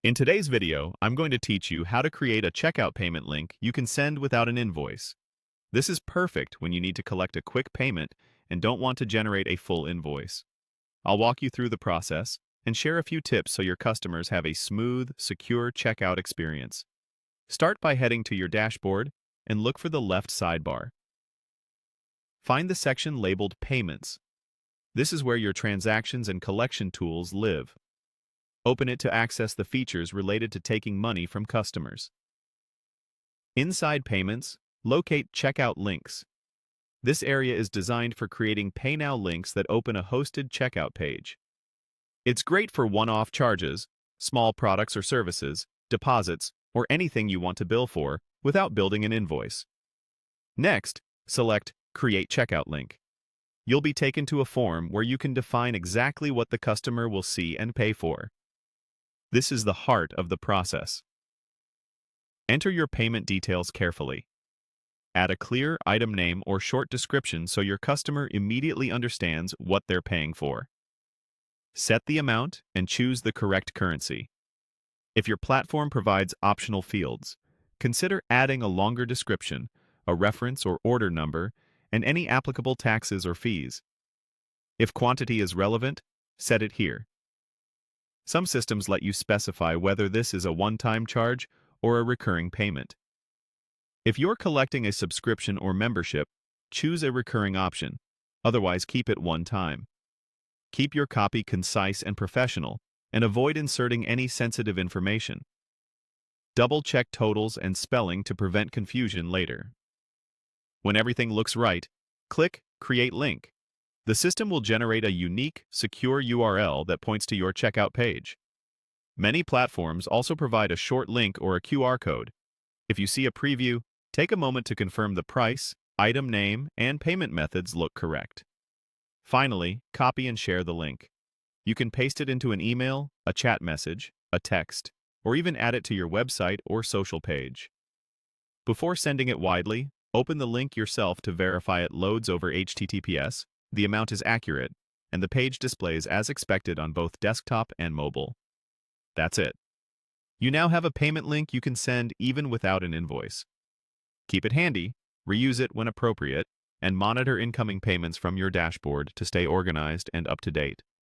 In today's video, I'm going to teach you how to create a checkout payment link you can send without an invoice. This is perfect when you need to collect a quick payment and don't want to generate a full invoice. I'll walk you through the process and share a few tips so your customers have a smooth, secure checkout experience. Start by heading to your dashboard and look for the left sidebar. Find the section labeled Payments. This is where your transactions and collection tools live. Open it to access the features related to taking money from customers. Inside Payments, locate Checkout Links. This area is designed for creating Pay Now links that open a hosted checkout page. It's great for one-off charges, small products or services, deposits, or anything you want to bill for without building an invoice. Next, select Create Checkout Link. You'll be taken to a form where you can define exactly what the customer will see and pay for. This is the heart of the process. Enter your payment details carefully. Add a clear item name or short description so your customer immediately understands what they're paying for. Set the amount and choose the correct currency. If your platform provides optional fields, consider adding a longer description, a reference or order number, and any applicable taxes or fees. If quantity is relevant, set it here. Some systems let you specify whether this is a one-time charge or a recurring payment. If you're collecting a subscription or membership, choose a recurring option, otherwise keep it one time. Keep your copy concise and professional, and avoid inserting any sensitive information. Double-check totals and spelling to prevent confusion later. When everything looks right, click Create Link. The system will generate a unique, secure URL that points to your checkout page. Many platforms also provide a short link or a QR code. If you see a preview, take a moment to confirm the price, item name, and payment methods look correct. Finally, copy and share the link. You can paste it into an email, a chat message, a text, or even add it to your website or social page. Before sending it widely, open the link yourself to verify it loads over HTTPS, the amount is accurate, and the page displays as expected on both desktop and mobile. That's it. You now have a payment link you can send even without an invoice. Keep it handy, reuse it when appropriate, and monitor incoming payments from your dashboard to stay organized and up to date.